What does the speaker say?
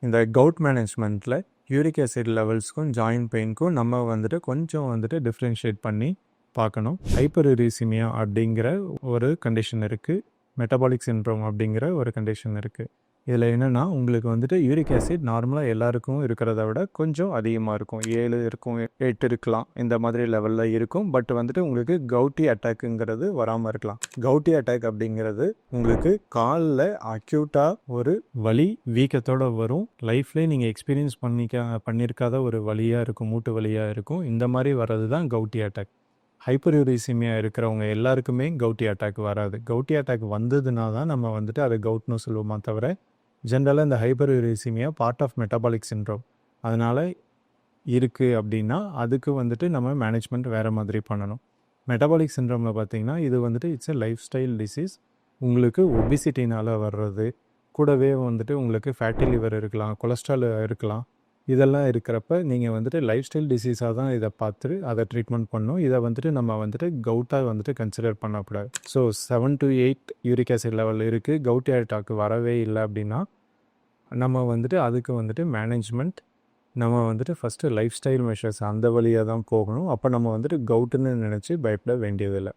இந்த cout மேனேஜ்மெண்ட்டில் uric acid லெவல்ஸ்க்கும் joint பெயினுக்கும் நம்ம வந்துட்டு கொஞ்சம் வந்துட்டு டிஃப்ரென்ஷியேட் பண்ணி பார்க்கணும். ஹைப்பர்யூரிசிமியா அப்படிங்கிற ஒரு கண்டிஷன் இருக்குது, மெட்டபாலிக் சிண்ட்ரோம் அப்படிங்கிற ஒரு கண்டிஷன் இருக்குது. இதில் என்னென்னா உங்களுக்கு வந்துட்டு யூரிக் ஆசிட் நார்மலாக எல்லாருக்கும் இருக்கிறத விட கொஞ்சம் அதிகமாக இருக்கும். 7 இருக்கும், 8 இருக்கலாம், இந்த மாதிரி லெவலில் இருக்கும். பட் வந்துட்டு உங்களுக்கு கவுட்டி அட்டாக்குங்கிறது வராமல் இருக்கலாம். கவுட்டி அட்டாக் அப்படிங்கிறது உங்களுக்கு காலில் அக்யூட்டாக ஒரு வலி வீக்கத்தோடு வரும். லைஃப்லேயே நீங்கள் எக்ஸ்பீரியன்ஸ் பண்ணியிருக்காத ஒரு வலியாக இருக்கும், மூட்டு வலியாக இருக்கும். இந்த மாதிரி வர்றது தான் கவுட்டி அட்டாக். ஹைப்பர்யூரிசிமியா இருக்கிறவங்க எல்லாருக்குமே கவுட்டி அட்டாக் வராது. கவுட்டி அட்டாக் வந்ததுனா தான் நம்ம வந்துட்டு அதை கவுட்னு சொல்லுவோமா தவிர, ஜென்ரலாக இந்த hyperuricemia part of metabolic syndrome. அதனால் இருக்குது அப்படின்னா அதுக்கு வந்துட்டு நம்ம மேனேஜ்மெண்ட் வேறு மாதிரி பண்ணணும். மெட்டபாலிக் சிண்ட்ரோமில் பார்த்திங்கன்னா இது வந்துட்டு it's a life style disease. உங்களுக்கு ஒபிசிட்டினால் வர்றது, கூடவே வந்துட்டு உங்களுக்கு ஃபேட்டி லிவர் இருக்கலாம், கொலஸ்ட்ரால் இருக்கலாம். இதெல்லாம் இருக்கிறப்ப நீங்கள் வந்துட்டு லைஃப் ஸ்டைல் டிசீஸாக தான் இதை பார்த்து அதை ட்ரீட்மெண்ட் பண்ணணும். இதை வந்துட்டு நம்ம வந்துட்டு கவுட்டாக வந்துட்டு கன்சிடர் பண்ணக்கூடாது. So 7 to 8 uric acid level இருக்குது, கவுட்டி அட்டாக் வரவே இல்லை அப்படின்னா நம்ம வந்துட்டு அதுக்கு வந்துட்டு மேனேஜ்மெண்ட் நம்ம வந்துட்டு ஃபஸ்ட்டு லைஃப் ஸ்டைல் மெஷர்ஸ் அந்த வழியாக தான் போகணும். அப்போ நம்ம வந்துட்டு கவுட்டுன்னு நினச்சி பயப்பட வேண்டியதில்லை.